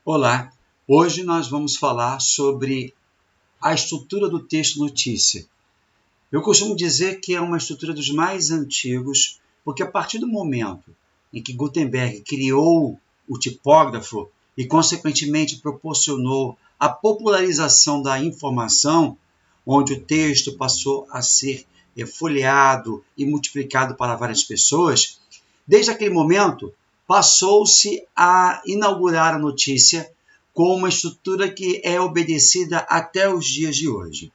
Olá, hoje nós vamos falar sobre a estrutura do texto notícia. Eu costumo dizer que é uma estrutura dos mais antigos, porque a partir do momento em que Gutenberg criou o tipógrafo e, consequentemente, proporcionou a popularização da informação, onde o texto passou a ser folheado e multiplicado para várias pessoas, desde aquele momento passou-se a inaugurar a notícia com uma estrutura que é obedecida até os dias de hoje.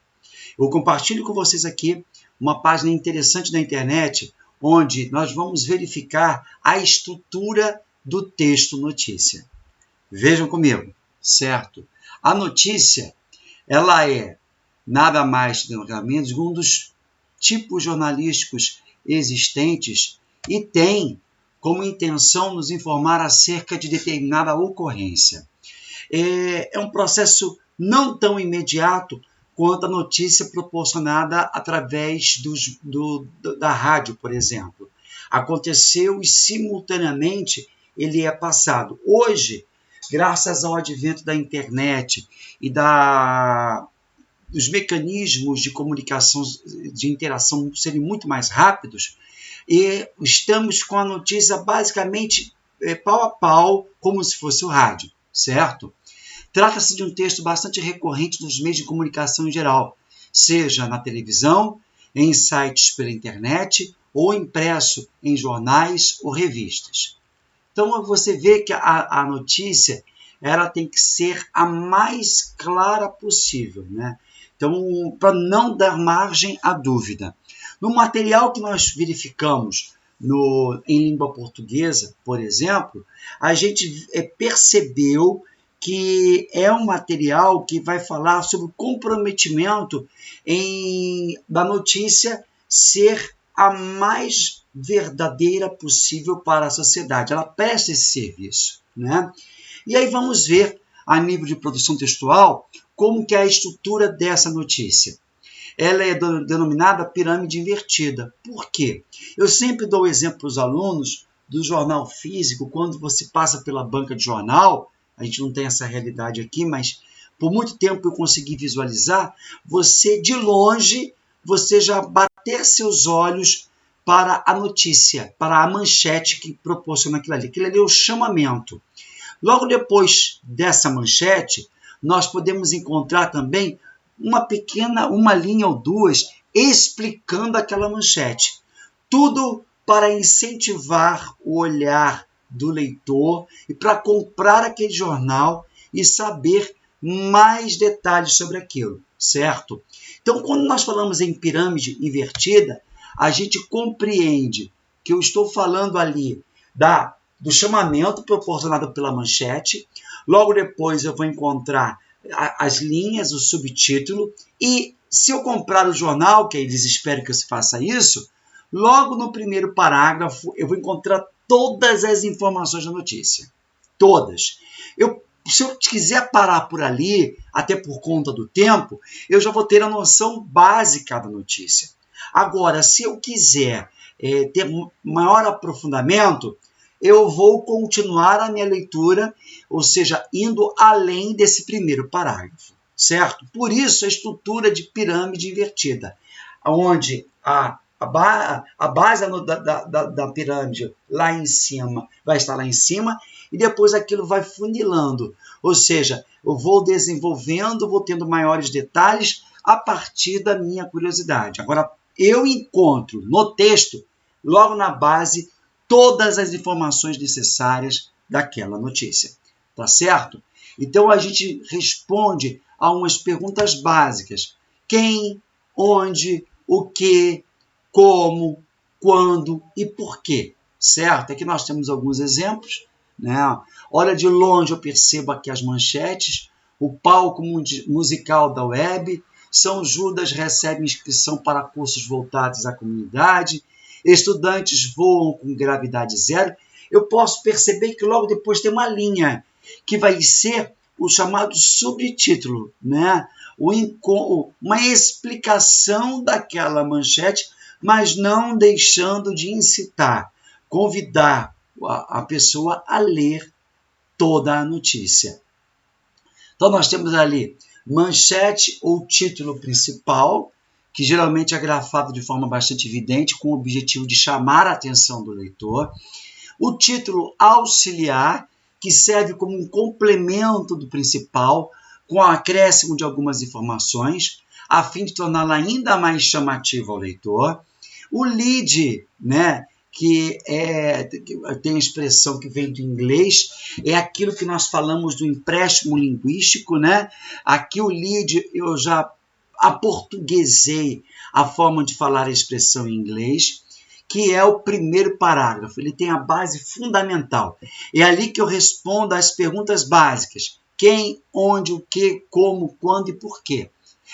Eu compartilho com vocês aqui uma página interessante da internet, onde nós vamos verificar a estrutura do texto notícia. Vejam comigo, certo? A notícia, ela é nada mais nada menos um dos tipos jornalísticos existentes e tem como intenção nos informar acerca de determinada ocorrência. É um processo não tão imediato quanto a notícia proporcionada através da rádio, por exemplo. Aconteceu e simultaneamente ele é passado. Hoje, graças ao advento da internet e dos mecanismos de comunicação, de interação serem muito mais rápidos, e estamos com a notícia basicamente pau a pau, como se fosse o rádio, certo? Trata-se de um texto bastante recorrente nos meios de comunicação em geral, seja na televisão, em sites pela internet ou impresso em jornais ou revistas. Então você vê que a notícia ela tem que ser a mais clara possível, né? Então, para não dar margem à dúvida. No material que nós verificamos em língua portuguesa, por exemplo, a gente percebeu que é um material que vai falar sobre o comprometimento da notícia ser a mais verdadeira possível para a sociedade. Ela presta esse serviço, né? E aí vamos ver, a nível de produção textual, como que é a estrutura dessa notícia. Ela é denominada pirâmide invertida. Por quê? Eu sempre dou o exemplo para os alunos do jornal físico, quando você passa pela banca de jornal, a gente não tem essa realidade aqui, mas por muito tempo eu consegui visualizar, você de longe, você já bater seus olhos para a notícia, para a manchete que proporciona aquilo ali. Aquilo ali é o chamamento. Logo depois dessa manchete, nós podemos encontrar também uma linha ou duas explicando aquela manchete. Tudo para incentivar o olhar do leitor e para comprar aquele jornal e saber mais detalhes sobre aquilo, certo? Então, quando nós falamos em pirâmide invertida, a gente compreende que eu estou falando ali do chamamento proporcionado pela manchete, logo depois eu vou encontrar as linhas, o subtítulo, e se eu comprar o jornal, que eles esperam que eu faça isso, logo no primeiro parágrafo eu vou encontrar todas as informações da notícia. Todas. Se eu quiser parar por ali, até por conta do tempo, eu já vou ter a noção básica da notícia. Agora, se eu quiser ter maior aprofundamento, eu vou continuar a minha leitura, ou seja, indo além desse primeiro parágrafo, certo? Por isso, a estrutura de pirâmide invertida, onde a base da pirâmide lá em cima vai estar lá em cima e depois aquilo vai funilando, ou seja, eu vou desenvolvendo, vou tendo maiores detalhes a partir da minha curiosidade. Agora, eu encontro no texto, logo na base, todas as informações necessárias daquela notícia, tá certo? Então, a gente responde a umas perguntas básicas. Quem, onde, o que, como, quando e por quê, certo? Aqui nós temos alguns exemplos, né? Olha, de longe eu percebo aqui as manchetes, o palco musical da web, São Judas recebe inscrição para cursos voltados à comunidade, estudantes voam com gravidade zero. Eu posso perceber que logo depois tem uma linha, que vai ser o chamado subtítulo, né? Uma explicação daquela manchete, mas não deixando de incitar, convidar a pessoa a ler toda a notícia, Então nós temos ali manchete ou título principal, que geralmente é grafado de forma bastante evidente, com o objetivo de chamar a atenção do leitor. O título auxiliar, que serve como um complemento do principal, com o acréscimo de algumas informações, a fim de torná-la ainda mais chamativa ao leitor. O lead, né, que tem a expressão que vem do inglês, é aquilo que nós falamos do empréstimo linguístico, né? Aqui o lead eu já aportuguesei a forma de falar a expressão em inglês, que é o primeiro parágrafo. Ele tem a base fundamental. É ali que eu respondo às perguntas básicas: quem, onde, o que, como, quando e por quê.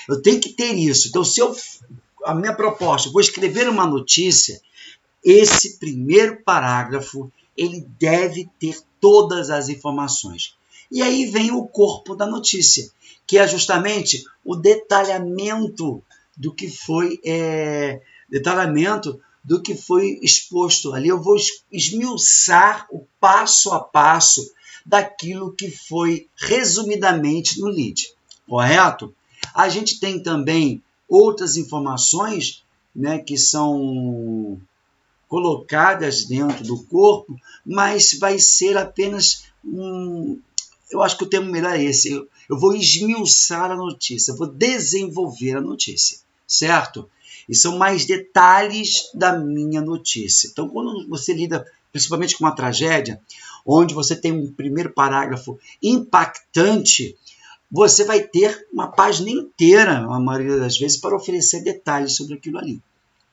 Eu tenho que ter isso. Então, a minha proposta, eu vou escrever uma notícia, esse primeiro parágrafo, ele deve ter todas as informações. E aí vem o corpo da notícia, que é justamente o detalhamento do que foi exposto ali. Eu vou esmiuçar o passo a passo daquilo que foi resumidamente no lead, correto? A gente tem também outras informações, né, que são colocadas dentro do corpo, mas vai ser apenas eu acho que o termo melhor é esse. Eu vou esmiuçar a notícia, eu vou desenvolver a notícia, certo? E são mais detalhes da minha notícia. Então, quando você lida principalmente com uma tragédia, onde você tem um primeiro parágrafo impactante, você vai ter uma página inteira, a maioria das vezes, para oferecer detalhes sobre aquilo ali,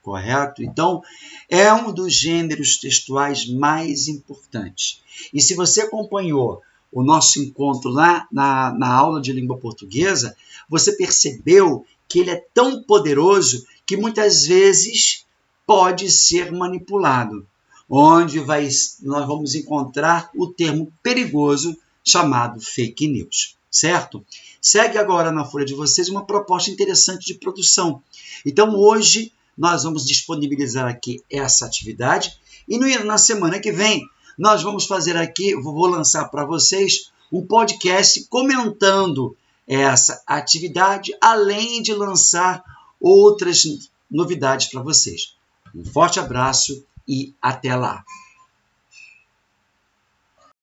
correto? Então, é um dos gêneros textuais mais importantes. E se você acompanhou o nosso encontro lá na aula de língua portuguesa, você percebeu que ele é tão poderoso que muitas vezes pode ser manipulado, onde nós vamos encontrar o termo perigoso chamado fake news, certo? Segue agora na folha de vocês uma proposta interessante de produção. Então, hoje, nós vamos disponibilizar aqui essa atividade e na semana que vem nós vamos fazer aqui, vou lançar para vocês um podcast comentando essa atividade, além de lançar outras novidades para vocês. Um forte abraço e até lá!